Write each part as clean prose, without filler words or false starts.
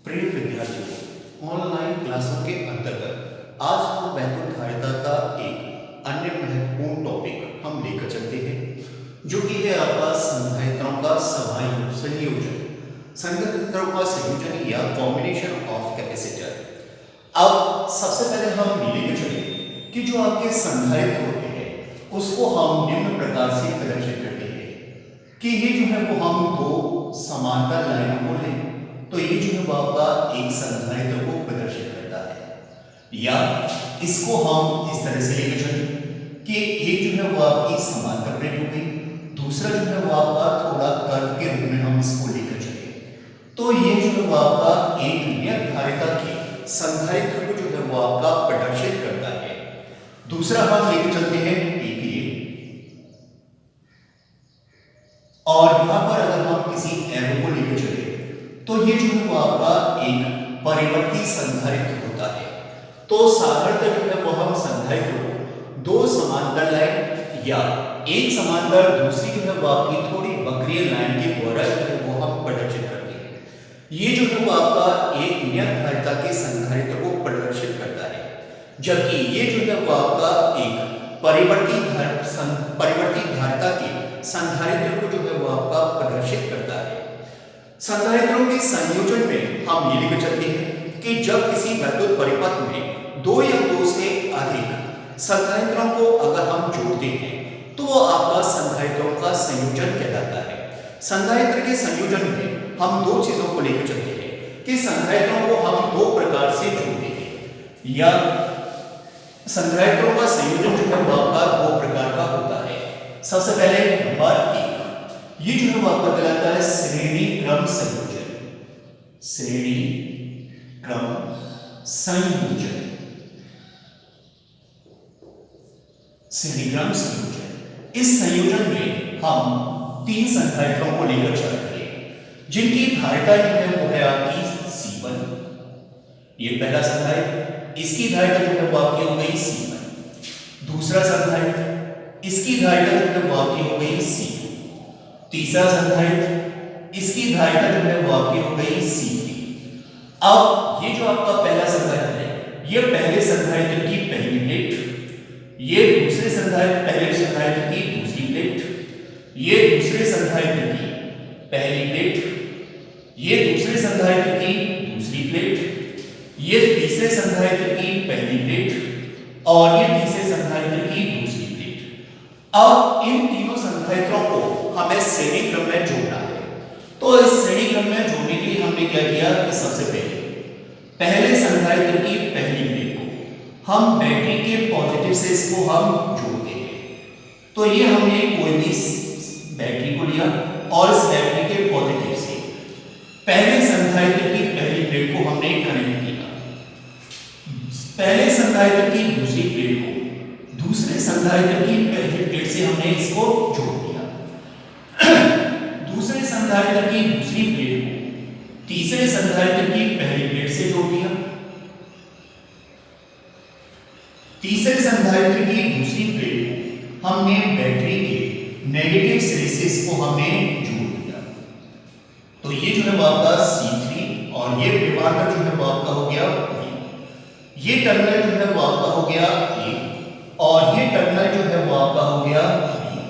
प्रिय विद्यार्थियों, ऑनलाइन क्लासों के अंतर्गत आज हम वैद्युत धारिता का एक अन्य महत्वपूर्ण टॉपिक हम लेकर चलते हैं, जो कि है आपका संधारित्रों का संयोजन। संधारित्रों का संयोजन या कॉम्बिनेशन ऑफ कैपेसिटर। अब सबसे पहले हम ये लेकर चले कि जो आपके संधारित्र होते हैं उसको हम निम्न प्रकार से प्रदर्शित करते हैं कि ये जो है वो हम दो समांतर लाइनों को लें तो ये जो है वो आपका एक संधारित्र को प्रदर्शित करता है, या इसको हम इस तरह से लेकर चलें कि एक जो है वो आपकी समांतर प्लेट हो गई, दूसरा जो है वो आपका थोड़ा कर्व के रूप में हम इसको लेकर चले तो ये जो है वो आपका एक नियत धारिता के संधारित्र को जो है वो आपका प्रदर्शित करता है। दूसरा हम लेकर चलते हैं एक ये, और यहां पर अगर हम किसी एरो को लेकर चले तो ये जो है वो आपका एक परिवर्ती संधारित्र होता है। तो साधारणतः जो है वो हम संधारित्र को दो समांतर लाइन या एक समांतर दूसरी जो है वो आपकी थोड़ी वक्रीय लाइन के द्वारा जो है वो हम प्रदर्शित करते हैं। ये जो है वो आपका एक नियत धारिता के संधारित्र को प्रदर्शित करता है, जबकि ये जो है वो आपका एक परिवर्ती धारिता के संधारित्र को जो है वो आपका प्रदर्शित करता है। संधारित्रों के संयोजन में हम ये लेकर चलते हैं कि जब किसी वैद्युत परिपथ में दो या दो से अधिक संधारित्रों को अगर हम जोड़ते हैं तो वो आपका संधारित्रों का संयोजन कहलाता है। संधारित्र के संयोजन में हम दो चीजों को लेकर चलते हैं कि संधारित्रों को हम दो प्रकार से जोड़ते हैं, या संधारित्रों का संयोजन जो है वो आपका दो प्रकार का होता है। सबसे पहले नंबर एक, ये जो है वो आपका कहलाता है श्रेणी क्रम संयोजन। श्रेणी क्रम संयोजन, श्रेणी क्रम संयोजन। इस संयोजन में हम तीन संधारित्रों को लेकर चल रहे हैं जिनकी धारिता जो है वो है आपकी C1। ये पहला संधारित्र, इसकी धारिता जो है वो आपकी हो गई C1। दूसरा संधारित्र, इसकी धारिता जो है वो आपकी हो गई C2। तीसरा संधारित्र, इसकी धारिता जो है वो आपकी हो गई C3। अब ये जो आपका पहला संधारित्र है, ये पहले संधारित्र की पहली प्लेट, ये दूसरे पहले संधारित्र की दूसरी प्लेट, ये दूसरे संधारित्र की पहली प्लेट, ये दूसरे संधारित्र की दूसरी प्लेट, ये तीसरे संधारित्र की पहली प्लेट और ये तीसरे संधारित्र की दूसरी प्लेट। अब इन तीनों संधारित्रों को हमें श्रेणी क्रम में जोड़ना है। तो इस श्रेणी क्रम में जोड़ने के लिए हमने क्या किया कि सबसे पहले संधारित्र की पहली प्लेट को हम बैटरी के पॉजिटिव से इसको हम जोड़ते हैं। तो ये हमने कोई भी बैटरी को लिया और इस बैटरी के पॉजिटिव से पहले संधारित्र की पहली प्लेट को हमने कनेक्ट किया। पहले संधारित्र की दूसरी प्लेट को दूसरे संधारित्र की पहली प्लेट से हमने इसको जोड़ दिया। दूसरे संधारित्र की दूसरी प्लेट को तीसरे संधारित्र की पहली प्लेट से जोड़ दिया। तीसरे संधारित्र की दूसरी प्लेट को हमने बैटरी के नेगेटिव सिरे से इसको हमने जोड़ दिया। तो ये जो है वो आपका C3 और ये विभाजक जो है वो आपका हो गया B। ये टर्मिनल जो है वो आपका हो गया A और ये टर्मिनल जो है वो आपका हो गया B।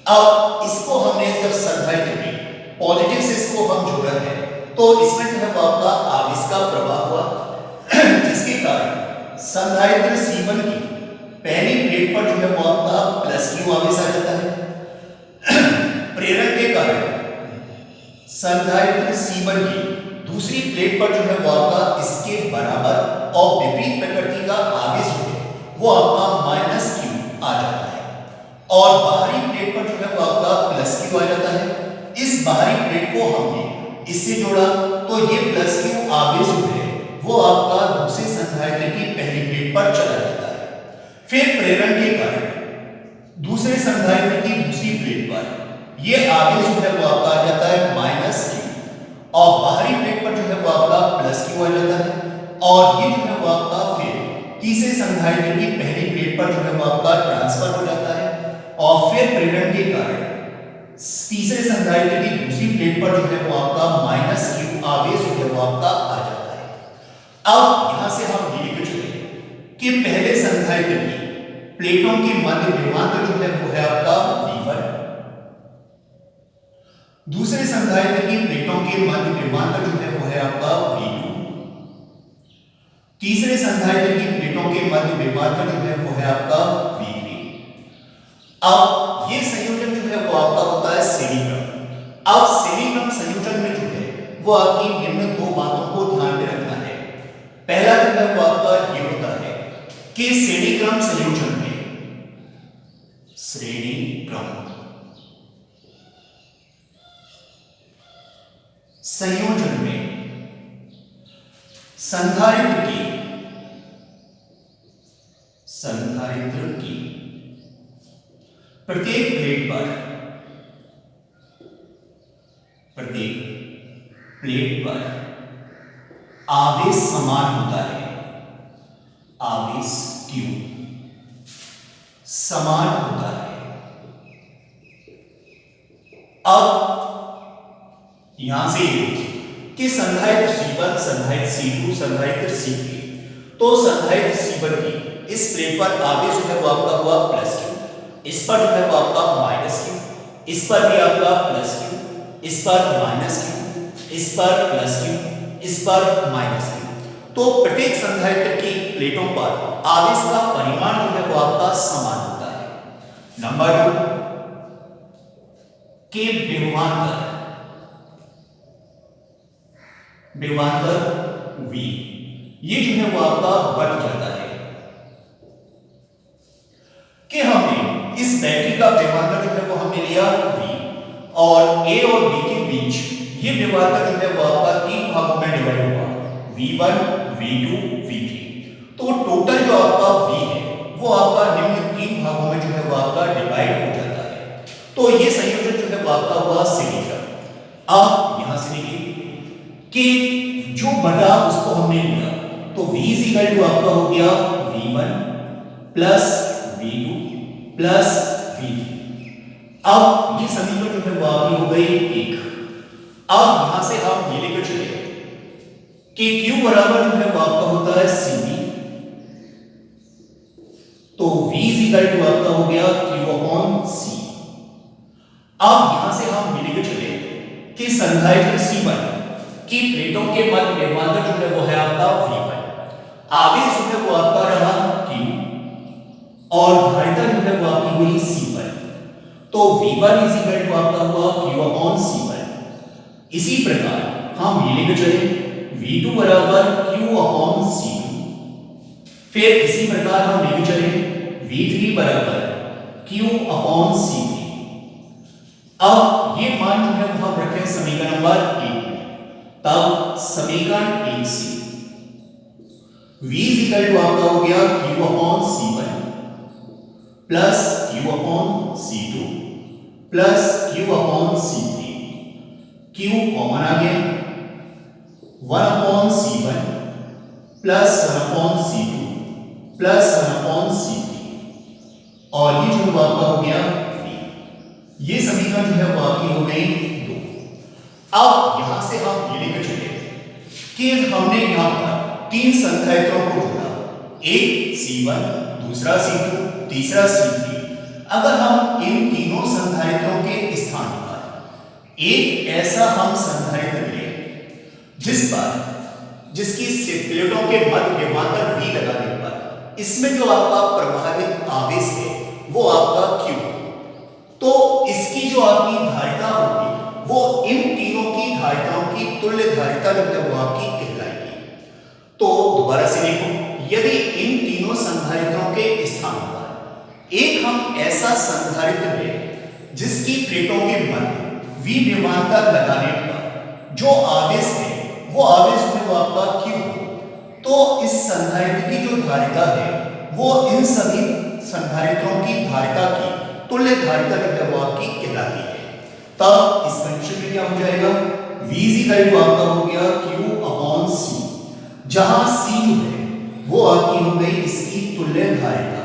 अब इसको हमने जब संधारित्र के पॉजिटिव से इसको हम जोड़ा है तो इसमें जो है वो आपका आवेश का प्रवाह हुआ, जिसके कारण संधारित्र C1 की पहली प्लेट पर जो है वो आपका +Q आवेश आ जाता है। प्रेरक के कारण संधारित्र C1 की दूसरी प्लेट पर जो है वो आपका इसके बराबर और विपरीत प्रकृति का आवेश जो है वो आपका -Q आ जाता है और बाहरी प्लेट पर जो है वो आपका +Q आ जाता है। इस बाहरी प्लेट को हमने इससे जोड़ा तो ये +Q आवेश जो है वो आपका दूसरे संधारित्र की पहली प्लेट पर चला जाता है। फिर प्रेरण के कारण दूसरे संधारित्र की दूसरी प्लेट पर ये आवेश जो है वो आपका आ जाता है -Q और बाहरी प्लेट पर जो है वो आपका +Q आ जाता है और ये जो है वो आपका फिर तीसरे संधारित्र की पहली प्लेट पर जो है वो आपका ट्रांसफर हो जाता है और फिर प्रेरण के कारण तीसरे संधारित्र की दूसरी प्लेट पर जो है वो आपका -Q आवेश जो है वो आपका मध्य विभवांतर जो है वो है आपका V1। दूसरे संधारित्र की प्लेटों के मध्य विभवांतर जो है वो है आपका V2। तीसरे संधारित्र की प्लेटों के मध्य विभवांतर जो है वो है आपका V3। अब ये संयोजन जो है वो आपका होता है श्रेणी क्रम। अब श्रेणी क्रम संयोजन में जो है वो आपकी निम्न दो बातों को ध्यान में रखना है। पहला जो है वो आपका ये होता है कि श्रेणी क्रम संयोजन में संधारित्र की प्रत्येक प्लेट पर आवेश समान होता है। आवेश Q समान होता है। अब यहां से ये देखिए कि संधारित्र C1, संधारित्र C2, संधारित्र C3, तो संधारित्र C1 की इस प्लेट पर आवेश जो है वो आपका हुआ +Q, इस पर जो है वो आपका -Q, इस पर भी आपका +Q, इस पर -Q, इस पर +Q, इस पर -Q। तो प्रत्येक संधारित्र की प्लेटों पर आवेश का परिमाण जो है वो आपका समान होता है। नंबर 2 के विभवांतर V, ये जो है वो आपका बढ़ जाता है कि हमने इस बैटरी का विभवांतर जो है वो हमने लिया V और A और B के बीच ये विभवांतर जो है वो आपका तीन भागों में डिवाइड हुआ, V1, V2, V3। तो टोटल जो आपका V है वो आपका निम्न तीन भागों में जो है वो आपका डिवाइड हो जाता है। तो ये संयोजन जो है वो आपका हुआ श्रेणी क्रम। अब यहां से देखिए कि जो बटा उसको हमने लिया तो V इक्वल टू आपका हो गया V1 plus V2 plus V3। अब ये समीकरण जो है वो आपकी हो गई 1। अब यहां से हम ये लेकर चले कि Q बराबर जो है वो आपका होता है CV, तो V इक्वल टू आपका हो गया Q अपॉन C। अब यहां से हम ये लेकर चले कि संधारित्र C1 की प्लेटों के मध्य विभवांतर जो है वो है आपका V1, आवेश जो है वो आपका रहा Q और धारिता जो है वो आपकी हुई C1, तो V1 इक्वल टू आपका हुआ Q अपॉन C1। इसी प्रकार हम ये लेकर चले V2 बराबर Q अपॉन C2, फिर इसी प्रकार हम लेकर चले V3 बराबर Q अपॉन C3। अब ये मान जो है वो हम रखें समीकरण नंबर 1 में, तब समीकरण 1 से V इक्वल टू आपका हो गया Q upon C1 plus Q upon C2 plus Q upon C3। Q common आ गया, 1 upon C1 plus 1 upon C2 plus 1 upon C3 और ये जो आपका हो गया V। ये समीकरण जो है वो आपकी हो गई 2। अब यहां से हम ये लेकर चले कि हमने यहां पर तीन संधारित्रों को जोड़ा, एक C1, दूसरा C2, तीसरा C3। अगर हम इन तीनों संधारित्रों के स्थान पर एक ऐसा हम संधारित्र लें जिसकी प्लेटों के मध्य विभवांतर V लगाने पर इसमें जो आपका प्रवाहित आवेश है वो आपका Q, तो इसकी जो आपकी धारिता होगी वो इन तीनों की धारिताओं की तुल्य धारिता जो है वो आपकी कहलाएगी। तो दोबारा से देखो, यदि इन तीनों संधारित्रों के स्थान पर एक हम ऐसा संधारित्र लें जिसकी प्लेटों के मध्य V विभवांतर लगाने पर जो आवेश है वो आवेश में वो आपका Q, तो इस संधारित्र की जो धारिता है वो इन सभी संधारित्रों की धारिता की तुल्य धारिता जो है वो आपकी कहलाती है। तब इस कंडीशन में क्या हो जाएगा, V इक्वल टू आपका हो गया Q अपॉन C, जहां C जो है वो आपकी हो गई इसकी तुल्य धारिता।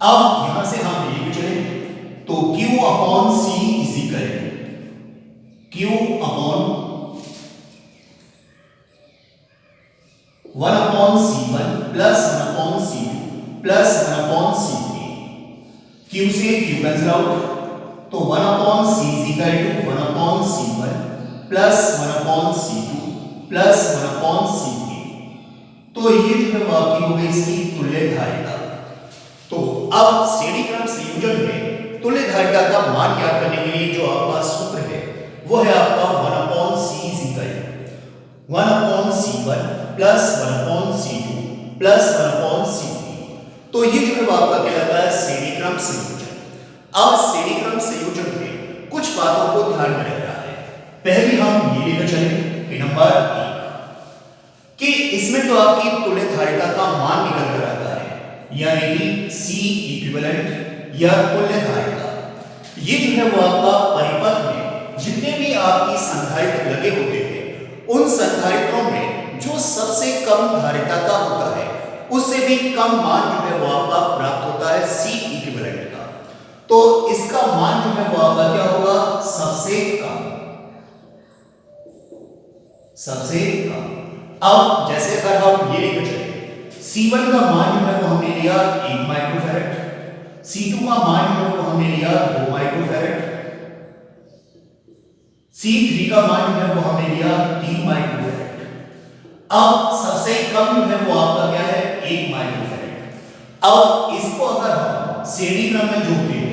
अब यहां से हम ये चले तो Q upon C is equal to Q upon 1 upon C1 plus 1 upon C2 plus 1/c3। Q से Q कैंसिल आउट, तो 1/c is equal to 1/c1 plus 1/c2 plus 1/c3। तो ये जो है वो आपकी हो गई इसकी तुल्य धारिता। तो अब श्रेणी क्रम संयोजन में तुल्य धारिता का मान ज्ञात करने के लिए जो आपका सूत्र है वो है आपका 1/c is equal to 1/c1 plus 1/c2 plus 1/c3। तो ये जो है वो आपका कहलाता है श्रेणी क्रम संयोजन। अब श्रेणी क्रम संयोजन में कुछ बातों को ध्यान में रखना है। पहले हम ये लेकर चले नंबर 1 कि इसमें तो आपकी तुल्य धारिता का मान निकल कर आता है, यानी कि C इक्विवेलेंट या तुल्य धारिता। ये जो है वो आपका परिपथ में जितने भी आपकी संधारित्र लगे होते हैं उन संधारित्रों में जो सबसे कम धारिता का होता है उससे भी कम मान जो है वो आपका प्राप्त होता है C इक्विवेलेंट का। तो इसका मान जो है वो आपका क्या होगा, सबसे कम, सबसे कम। अब जैसे अगर हम ये लेकर चले C1 का मान जो है वो हमने लिया 1 माइक्रोफैरड, C2 का मान जो है वो हमने लिया 2 माइक्रोफैरड, C3 का मान जो है वो हमने लिया 3 माइक्रोफैरड। अब सबसे कम जो है वो आपका क्या है, 1 माइक्रोफैरड। अब इसको अगर हम श्रेणी क्रम में जोड़ते हैं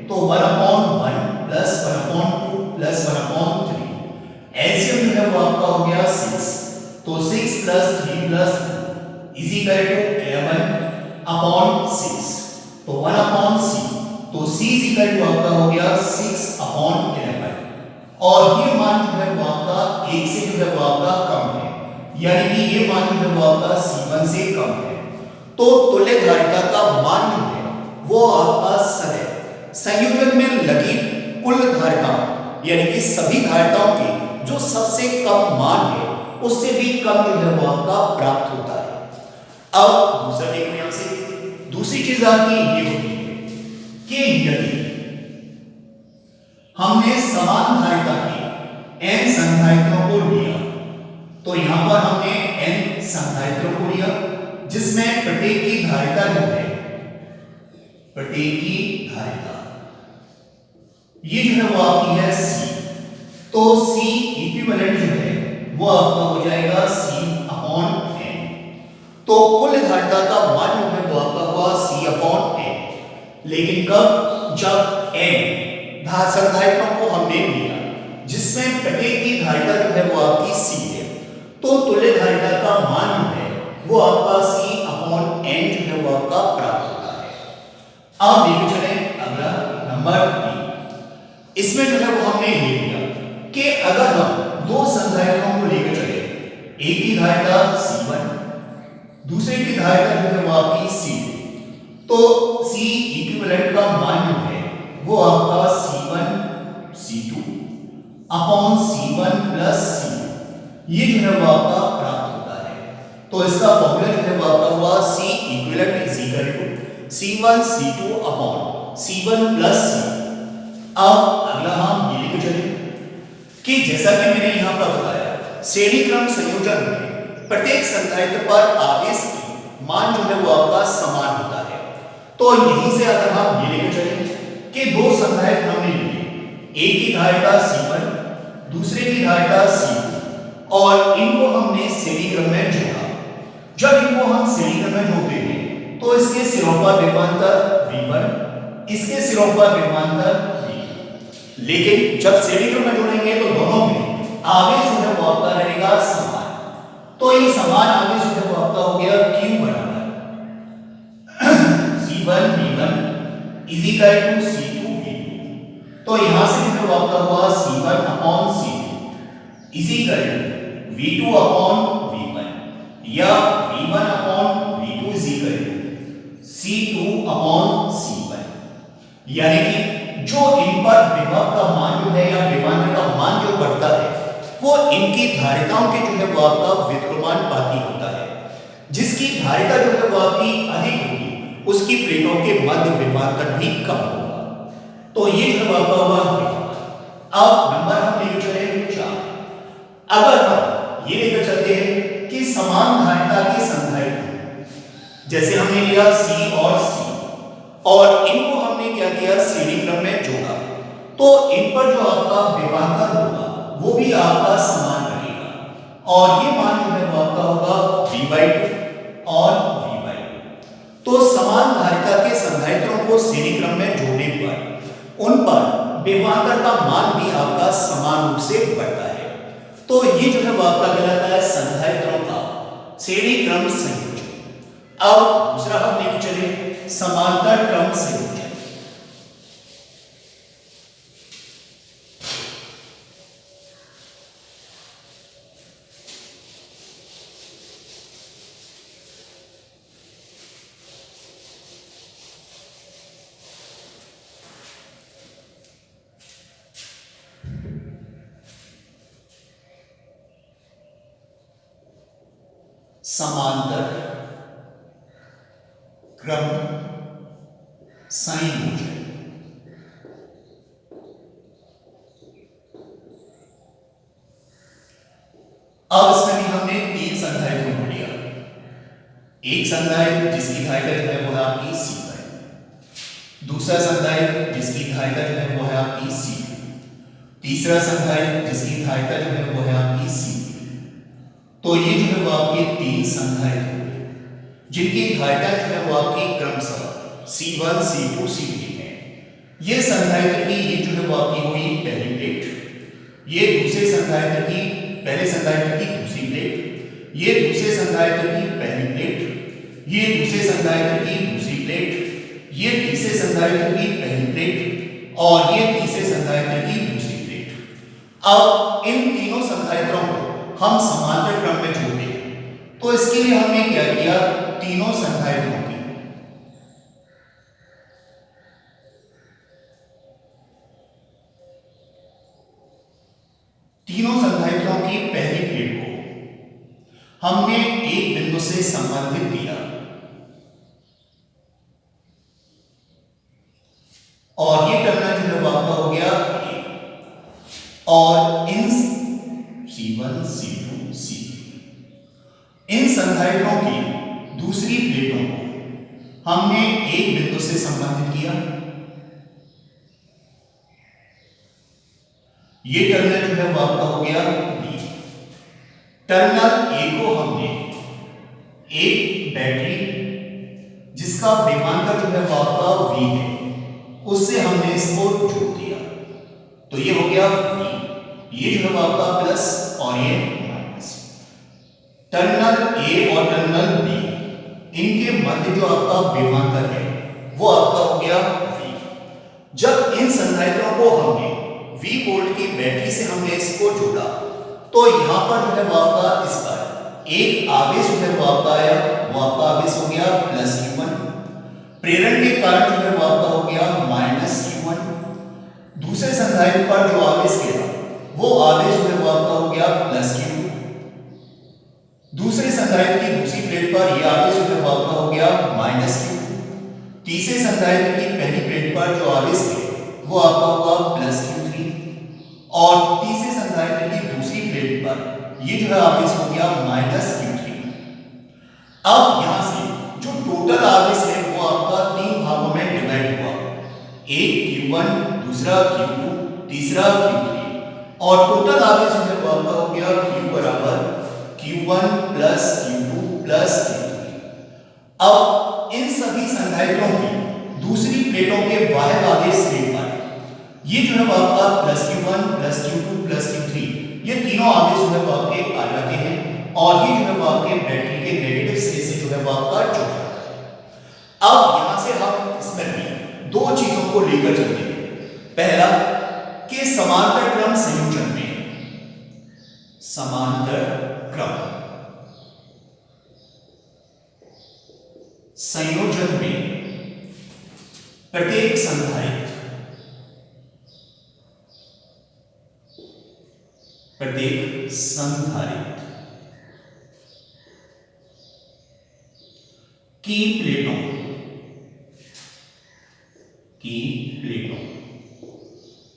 तो 1/1 प्लस 1/2 प्लस 1/3, एलसीएम जो है वो आपका हो गया 6। तो 6 plus 3 plus 2 is equal to 11/6। तो 1/c, तो c इज इक्वल टू आपका हो गया 6/11। और ये मान जो है वो आपका 1 से जो है वो आपका कम है, यानी कि ये मान जो है वो आपका C1 से कम है। तो तुल्य धारिता का मान जो है वो आपका सदैव संयोजन में लगी कुल धारिताओं यानी कि सभी धारिताओं के जो सबसे कम मान है उससे भी कम जो है वो आपका प्राप्त होता है। अब दूसरा देखो यहां से, दूसरी चीज आपकी ये होती है कि यदि हमने समान धारिता के n संधारित्रों को लिया, तो यहां पर हमने n संधारित्रों को लिया जिसमें प्रत्येक की धारिता जो है, प्रत्येक की धारिता ये जो है वो आपकी है C। तो C इक्विवेलेंट जो है वो आपका हो जाएगा C/n। तो कुल धारिता का मान जो है वो आपका हुआ C/n। लेकिन कब, जब n संधारित्रों को हमने लिया जिसमें प्रत्येक की धारिता जो है वो आपकी C है, तो तुल्य धारिता का मान जो है वो आपका C/n जो है वो आपका प्राप्त होता है। अब देखिए चले अगला नंबर 3। इसमें जो है वो हमने ये लिया कि अगर हम दो संधारित्रों को लेकर चले, एक की धारिता C1 दूसरे की धारिता जो है वो आपकी C2, तो C इक्विवेलेंट का मान जो है वो आपका C1 C2 upon C1 plus C2 ये जो है वो आपका प्राप्त होता है। तो इसका फॉर्मूला जो है वो आपका हुआ C equivalent is equal to C1 C2 upon C1 plus C2। अब अगला हम ये लेकर चले कि जैसा कि मैंने यहां पर बताया श्रेणी क्रम संयोजन में प्रत्येक संधारित्र पर आवेश की मान जो है वो आपका समान होता है। तो यहीं से अगर हम ये लेकर चले कि दो संधारित्र हमने लिए, एक की धारिता C1 दूसरे की धारिता C2 और इनको हमने श्रेणी क्रम में जोड़ा। जब इनको हम श्रेणी क्रम में जोड़ते हैं तो इसके सिरों पर विभवांतर V1, इसके सिरों पर विभवांतर V2। लेकिन जब श्रेणी क्रम में जोड़ेंगे तो दोनों में आवेश जो है वो आपका रहेगा समान। तो ये समान आवेश जो है वो आपका हो गया Q बराबर C1 V1 is equal to C2 V2। तो यहां से जो है वो आपका हुआ C1 upon C2 is equal to V2 upon V1 या V1 upon V2 is equal to C2 upon C1। यानी कि जो इन पर विभव का मान जो है या विभवांतर का मान जो बढ़ता है वो इनकी धारिताओं के जो है वो आपका व्युत्क्रमानुपाती होता है। जिसकी धारिता जो है वो आपकी अधिक होगी उसकी प्लेटों के मध्य विभवांतर भी कम होगा। तो ये जो है आपका हुआ विभव। अब नंबर हम लेकर चले 4। अगर हम ये लेकर चलते हैं कि समान धारिता के संधारित्र जैसे हमने लिया सी और सी, और इनको हमने क्या किया, श्रेणी क्रम में जोड़ा, तो इन पर जो आपका विभवांतर होगा वो भी आपका समान बनेगा, और ये मान जो है वो आपका होगा v/2 और v/2। तो समान धारिता के संधारित्रों को श्रेणी क्रम में जोड़ने पर उन पर विभवांतर का मान भी आपका समान रूप से बढ़ता है। तो ये जो है वो आपका कहलाता है संधारित्रों का श्रेणी क्रम संयोजन। अब दूसरा हम लेके चले समांतर क्रम संयोजन। समांतर क्रम संयोजन। अब इसमें भी हमने तीन संधारित्रों को लिया। एक संधारित्र जिसकी धारिता जो है वो है आपकी C1, दूसरा संधारित्र जिसकी धारिता जो है वो है आपकी C2, तीसरा संधारित्र जिसकी धारिता जो है वो है आपकी C3। तो ये जो है वो आपके तीन संधारित्र जिनकी धारिता जो है वो आपकी क्रमशः C1, C2, C3 है। ये संधारित्र की ये जो है वो आपकी हुई पहली प्लेट, ये दूसरे संधारित्र की पहले संधारित्र की दूसरी प्लेट, ये दूसरे संधारित्र की पहली प्लेट, ये दूसरे संधारित्र की दूसरी प्लेट, ये तीसरे संधारित्र की पहली प्लेट, और ये तीसरे संधारित्र की दूसरी प्लेट। अब इन तीनों संधारित्रों को हम समांतर क्रम में जोड़ते हैं। तो इसके लिए हमने क्या किया, तीनों संधारित्रों की पहली प्लेट को हमने एक बिंदु से संबंधित किया, और ये टर्मिनल जो है वो आपका हो गया A, और इन C1, C2, C3 इन संधारित्रों की दूसरी प्लेटों को हमने एक बिंदु से संबंधित किया। ये टर्मिनल जो है वो आपका हो गया B। टर्मिनल A को हमने एक बैटरी जिसका विभवांतर जो है वो आपका V है, उससे हमने इसको जोड़ दिया, तो ये हो गया V। ये जो है वो आपका प्लस और ये माइनस। टर्मिनल A और टर्मिनल B इनके मध्य जो आपका विभवांतर है वो आपका हो गया V। जब इन संधारित्रों को हमने V वोल्ट की बैटरी से हमने इसको जोड़ा, तो यहां पर जो है वो आपका इस पर एक आवेश जो है वो आपका आया, वो आपका आवेश हो गया प्लस Q1। प्रेरण के कारण जो है वो आपका हो गया माइनस Q1। दूसरे संधारित्र पर जो आवेश गया वो आवेश जो है वो आपका हो गया प्लस Q2। दूसरे संधारित्र की दूसरी प्लेट पर यह आवेश जो है वो आपका हो गया माइनस Q2। तीसरे संधारित्र की पहली प्लेट पर जो आवेश है वो आपका होगा प्लस Q3, और तीसरे संधारित्र की दूसरी प्लेट पर ये जो है आवेश हो गया माइनस Q3। अब यहां से जो टोटल आवेश है वो आपका तीन भागों में डिवाइड हुआ, एक Q1, दूसरा Q2, तीसरा Q3, और टोटल आवेश जो है वो आपका हो गया Q बराबर Q1 plus Q2 plus Q3। अब इन सभी संधारित्रों की दूसरी प्लेटों के बाह्य आवेश स्लेट पर ये जो है वो आपका plus Q1 plus Q2 plus Q3 ये तीनों आवेश जो है वो आपके आ जाते हैं, और ये जो है वो आपके बैटरी के नेगेटिव सिरे से जो है वो आपका जुड़ जाता है। अब यहां से हम इसमें भी दो चीजों को लेकर चलते हैं। पहला कि समांतर क्रम संयोजन में समांतर क्रम संयोजन में प्रत्येक संधारित्र की प्लेटों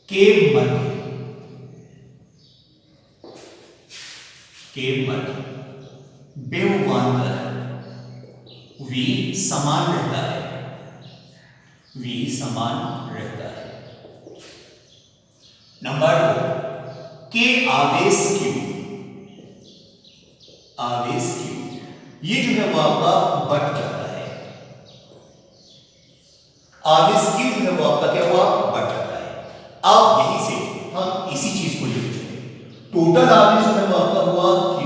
के मध्य विभवांतर V समान रहता है, V समान रहता है। नंबर 2, के आवेश Q, आवेश Q ये जो है वो आपका बढ़ जाता है, आवेश Q जो है वो आपका क्या हुआ, बढ़ जाता है। अब यहीं से हम इसी चीज को लिख चुके, टोटल आवेश जो है वो आपका हुआ Q,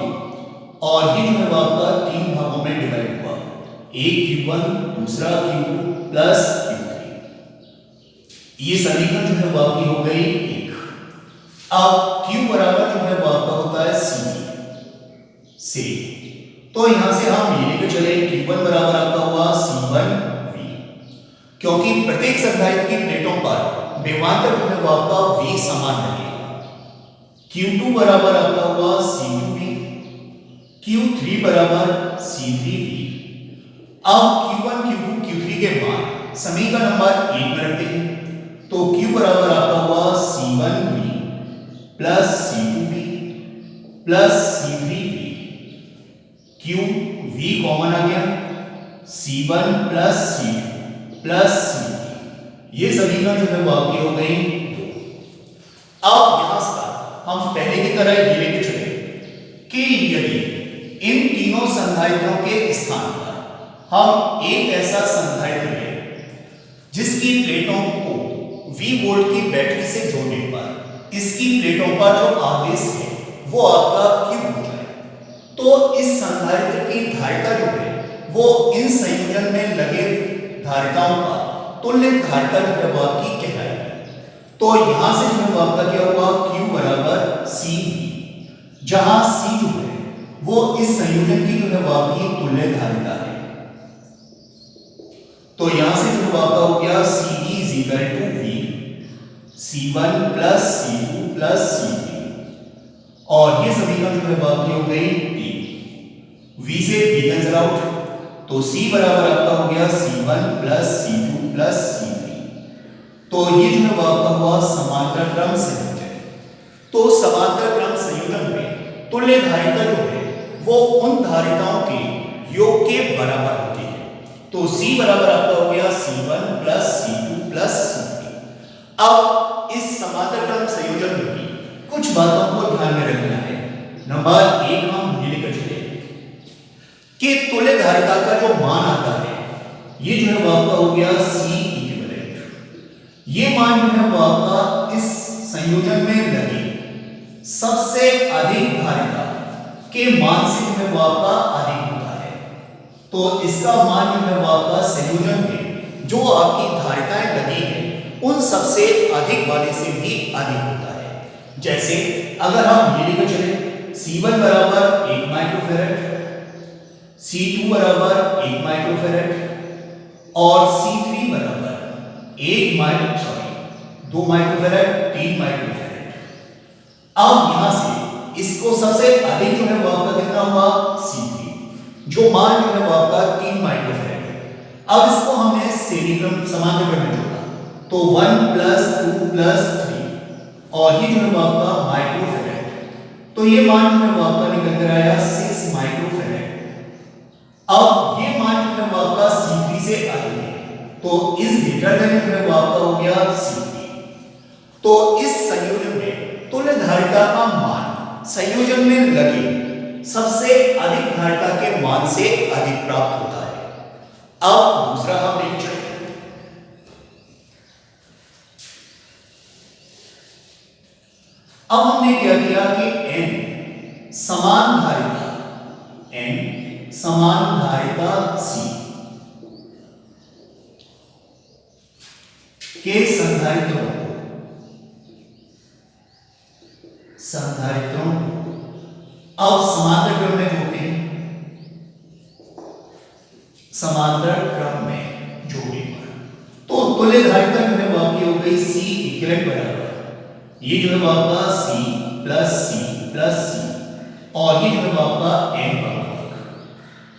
और ये जो है वो आपका 3 भागों में डिवाइड हुआ, एक Q1, दूसरा Q2 प्लस Q3। ये समीकरण जो है वो आपकी हो गई 1। अब Q बराबर जो है वो आपका होता है C, तो यहां से हम ये लेके चले Q1 बराबर आपका हुआ C1V, क्योंकि प्रत्येक संधारित्र की प्लेटों पर विभवांतर जो है वो आपका V समान रहेगा। Q2 बराबर आपका हुआ C2V, Q3 बराबर C3V। अब Q1, Q2, Q3 के मान समीकरण नंबर 1 में रखते हैं, तो Q बराबर आपका हुआ C1V plus C2V plus C3V, Q V common आ गया, C1 plus C2 plus C3, ये समीकरण जो है वो आपकी हो गई 2। अब यहां से हम पहले की तरह ये लेके चले कि यदि इन तीनों संधारित्रों के स्थान पर हम एक ऐसा संधारित्र लें जिसकी प्लेटों को V वोल्ट की बैटरी से जोड़ने पर इसकी प्लेटों पर जो आवेश है वो आपका Q हो जाए, तो इस संधारित्र की धारिता जो है वो इन संयोजन में लगे धारिताओं का तुल्य धारिता जो है वो आपकी कहलाएगी। तो यहां से जो है आपका क्या हुआ, Q बराबर CV, जहां C जो है वो इस संयोजन की जो है वो आपकी तुल्य धारिता है। तो यहां से जो आपका हो गया CV is equal to V, C1 plus C2 plus C3, और ये समीकरण जो है आपकी हो गई 3। V से V कैंसिल आउट, तो C बराबर आपका हो गया C1 plus C2 plus C3। तो ये जो है आपका हुआ समांतर क्रम संयोजन। तो समांतर क्रम संयोजन में तुल्य धारिता जो है वो उन धारिताओं के योग के बराबर होती है। तो C बराबर आपका हो गया C1 plus C2 plus C3। अब इस समांतर क्रम संयोजन में भी कुछ बातों को ध्यान में रखना है। नंबर 1 हम ये लिख चुके कि तुल्य धारिता का जो मान आता है ये जो है वो आपका हो गया C इक्विवेलेंट। ये मान जो है वो आपका इस संयोजन में लगे सबसे अधिक धारिता के मान से जो है वो आपका अधिक होता है। तो इसका मान जो है वो आपका संयोजन में जो आपकी धारिताएं लगी है उन सबसे अधिक वाले से भी अधिक होता है। जैसे अगर हम ये लेकर चले C1 बराबर 1 माइक्रोफैरड, C2 बराबर 1 माइक्रोफैरड और C3 बराबर 2 माइक्रोफैरड 3 माइक्रोफैरड। अब यहां से इसको सबसे अधिक जो है वो आपका कितना हुआ C3, जो मान जो है वो आपका 3 माइक्रोफैरड है। अब इसको हमने श्रेणीक्रम समांतर क्रम में जोड़ा, तो 1 प्लस 2 प्लस 3 और ये जो है वो आपका माइक्रोफैरड, तो ये मान जो है वो आपका निकल कर आया 6 माइक्रोफैरड। अब ये मान जो है वो आपका C3 से अधिक है, तो इस ग्रेटर देन जो है वो आपका हो गया C3। तो इस संयोजन में तुल्य धारिता का मान संयोजन में लगे सबसे अधिक धारिता के मान से अधिक प्राप्त होता है। अब दूसरा हम देख चलते हैं। अब हमने क्या किया कि N समान धारिता C के संधारित्रों अब समांतर क्रम में जोड़ते हैं। समांतर क्रम में जोड़ने पर तो तुल्य धारिता जो है वो आपकी हो गई C इक्विवेलेंट बराबर ये जो है वो आपका C प्लस C और ये जो है वो आपका N बराबर,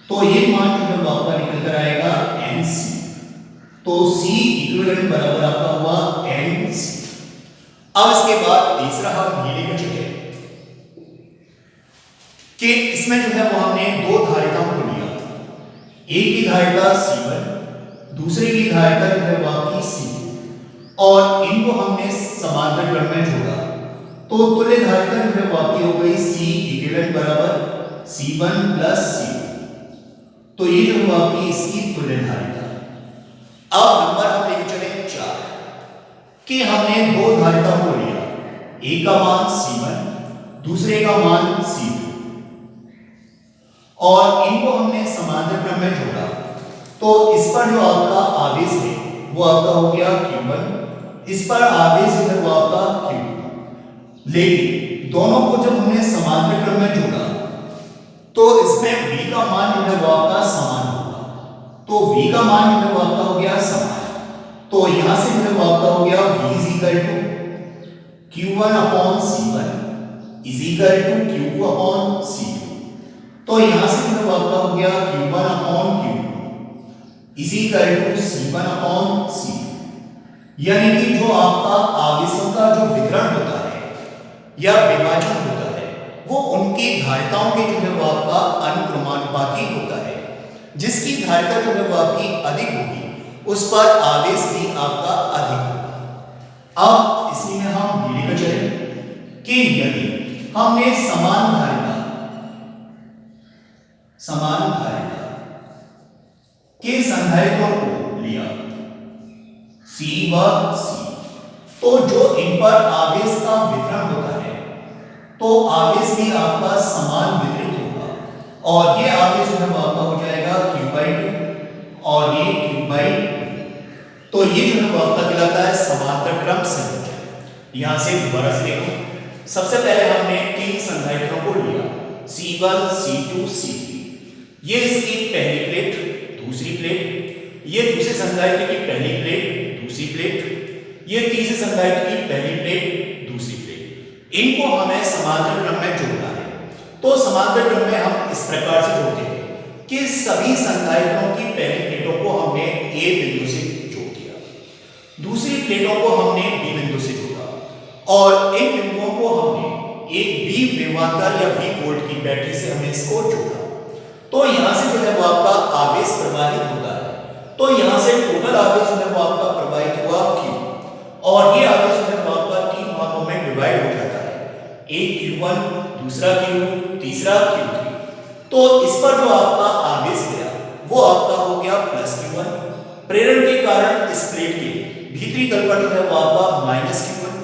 तो ये मान जो है वो आपका निकल कर आएगा NC। तो C इक्विवेलेंट बराबर आपका हुआ NC। अब इसके बाद तीसरा हम ये लेकर चले कि इसमें जो है वो हमने दो धारिताओं को लिया, एक की धारिता C1, दूसरे की धारिता जो है वो आपकी C2, और इनको हमने समांतर क्रम में जोड़ा तो तुल्य धारिता जो है वो आपकी हो गई C इक्विवेलेंट बराबर C1 प्लस C2। तो ये जो है आपकी इसकी तुल्य धारिता। अब नंबर हम लेके चले 4 कि हमने दो धारिताओं को लिया, एक का मान C1, दूसरे का मान C2, और इनको हमने समांतर क्रम में जोड़ा तो इस पर जो आपका आवेश है वो आपका हो गया Q1, इस पर आवेश है वो आपका Q2। लेकिन दोनों को जब हमने समांतर क्रम में जोड़ा तो इसमें V का मान जो है वो आपका समान होगा, तो V का मान जो है वो आपका हो गया समान। तो यहां से जो है वो आपका हो गया V Q1 upon C1 Q2 upon C2। तो यहां से जो है वो आपका हो गया Q1 upon Q2 C1 upon C2। यानी कि जो आपका आवेशों का जो वितरण होता है या विभाजन होता है वो उनकी धारिताओं के जो है वो आपका अनुक्रमानुपाती होता है। जिसकी धारिता जो है वो आपकी अधिक होगी उस पर आवेश भी आपका अधिक होगा। अब इसी में हम ये लेकर चले कि यदि हमने समान धारिता के संधारित्रों को लिया C व C, तो जो इन पर आवेश का वितरण होता है तो आवेश भी आपका समान वितरित होगा, और ये आवेश जो है वो आपका हो जाएगा Q/2 और ये Q/2। तो ये जो है वो आपका कहलाता है समांतर क्रम संयोजन। यहां से दोबारा से देखो, सबसे पहले हमने 3 संधारित्रों को लिया C1 C2 C3, ये इसकी पहली प्लेट, दूसरी प्लेट, ये दूसरे संधारित्र की पहली प्लेट, दूसरी प्लेट, ये तीसरे संधारित्र की पहली प्लेट, दूसरी प्लेट। इनको हमें समांतर क्रम में जोड़ना है। तो समांतर क्रम में हम इस प्रकार से जोड़ते हैं कि सभी संधारित्रों की पहली प्लेटों को हमने A बिंदु से जोड़ दिया, दूसरी प्लेटों को हमने B बिंदु से जोड़ा, और इन बिंदुओं को हमने एक B विभवांतर या V वोल्ट की बैटरी से हमने इसको जोड़ा। तो यहां से जो है वो आपका आवेश प्रवाहित होता है। तो यहां से टोटल आवेश जो है वो आपका प्रवाहित हुआ Q, और ये आवेश जो है वो आपका 3 भागों में डिवाइड हो जाता है, एक Q1, दूसरा Q2, तीसरा Q3। तो इस पर जो आपका आवेश गया वो आपका हो गया प्लस Q1, प्रेरण के कारण इस प्लेट के भीतरी तल पर जो है वो आपका माइनस Q1,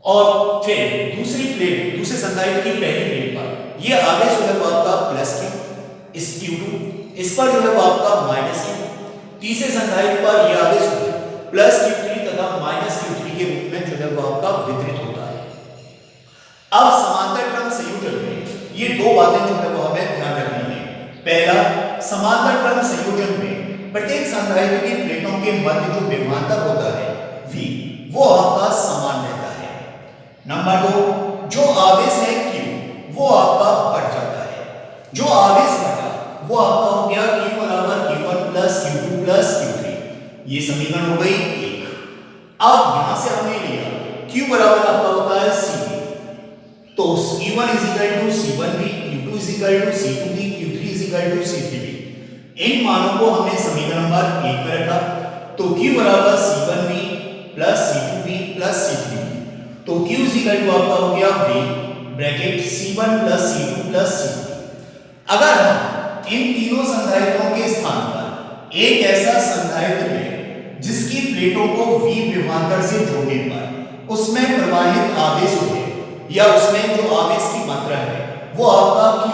और फिर दूसरी प्लेट, दूसरे संधारित्र की पहली प्लेट पर ये आवेश जो है वो आपका प्लस Q, इस Q2, इस पर जो है वो आपका माइनस Q, तीसरे संधारित्र पर ये आवेश जो है प्लस Q3 तथा माइनस Q3 के रूप में जो है वो आपका वितरित होता है। अब समांतर क्रम संयोजन में ये दो बातें जो है वो हमें ध्यान रखनी है। पहला, समांतर क्रम संयोजन में प्रत्येक संधारित्र की प्लेटों के मध्य जो विभवांतर होता है V, वो आपका समान रहता है। नंबर 2, जो आवेश है Q वो आपका बढ़ जाता है। जो आवेश बढ़ा वो आपका हो गया Q बराबर Q1 plus Q2 plus Q3, ये समीकरण हो गई 1। अब यहां से हमने लिया Q बराबर आपका होता है C, तो Q1 C1V, Q2 C2V, Q3 C3V। इन मानों को हमने समीकरण नंबर 1 में रखा, तो Q बराबर C1V plus C2V plus C3V, तो Q आपका हो गया V bracket C1 plus C2 plus C3। अगर हम इन तीनों संधारित्रों के स्थान पर एक ऐसा संधारित्र लें जिसकी प्लेटों को V विभवांतर से जोड़ने पर उसमें प्रवाहित आवेश हो या उसमें जो आवेश की मात्रा है वो आपका Q,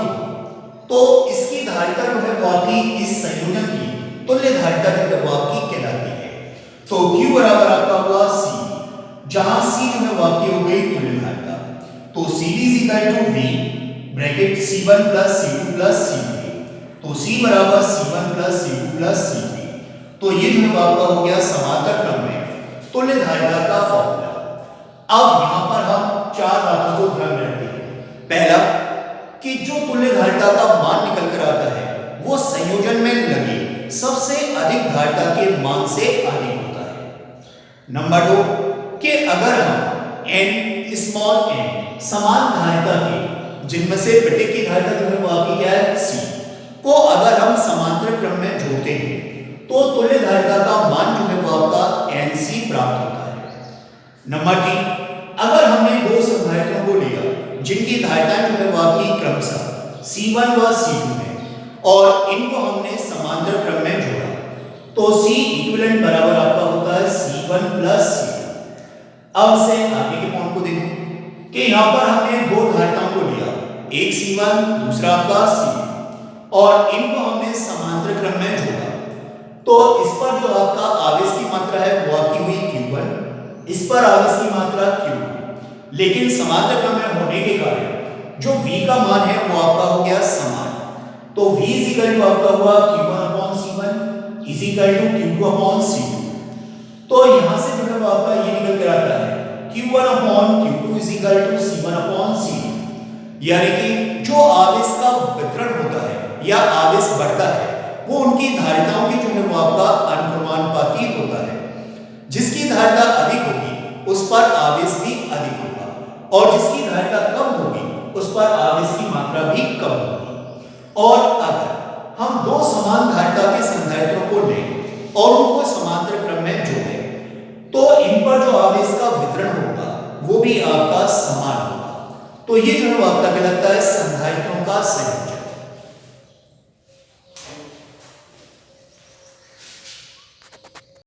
तो इसकी धारिता जो है वो आपकी इस संयोजन की तुल्य धारिता जो है वो आपकी कहलाती है। तो Q बराबर आपका हुआ C, जहां C जो है वो आपकी हो गई तुल्य धारिता, तो CV V bracket C1 plus C2 plus C3, तो C बराबर C1 plus C2 plus C3। तो ये जो है वो आपका हो गया समांतर क्रम में तुल्य धारिता का फॉर्मूला। अब यहां पर हम 4 बातों को ध्यान में रखते हैं। पहला, कि जो तुल्य धारिता का मान निकल कर आता है वो संयोजन में लगे सबसे अधिक धारिता के मान से अधिक होता है। नंबर 2, कि अगर हम n स्मॉल n समान धारिता के जिनमें से प्रत्येक की धारिता जो है वो आपकी क्या है C, को अगर हम समांतर क्रम में जोड़ते हैं तो तुल्य धारिता का मान जो है वो आपका Nc प्राप्त होता है। नंबर 3, अगर हमने दो संधारित्रों को लिया जिनकी धारिताएं जो है वो आपकी क्रमशः C1 व C2 है और इनको हमने समांतर क्रम में जोड़ा तो C इक्विवेलेंट बराबर आपका होता है C1 प्लस C2। अब से आगे के पॉइंट को देखो कि यहाँ पर हमने दो धारिताओं को लिया, एक C1 दूसरा आपका C2 और इनको हमने समांतर क्रम में जोड़ा तो इस पर जो आपका आवेश की मात्रा है वो आपकी हुई Q1, इस पर आवेश की मात्रा Q2, लेकिन समांतर क्रम में होने के कारण जो V का मान है वो आपका हो गया समान, तो V आपका हुआ Q1/C1 Q2/C2। तो यहां से जो है वो आपका ये निकल कर आता है Q1/Q2 C1/C2, यानी कि जो आवेश का वितरण होता है या आवेश बढ़ता है वो उनकी धारिताओं की जो है वो आपका अनुक्रमानुपाती होता है। जिसकी धारिता अधिक होगी उस पर आवेश भी अधिक होगा और जिसकी धारिता कम होगी उस पर आवेश की मात्रा भी कम होगी। और अगर हम दो समान धारिता के संधारित्रों को लें और उनको समांतर क्रम में जोड़ें तो इन पर जो आवेश का वितरण होगा वो भी आपका समान होगा। तो ये जो है आपका कहलाता है संधारित्रों का संयुग्म।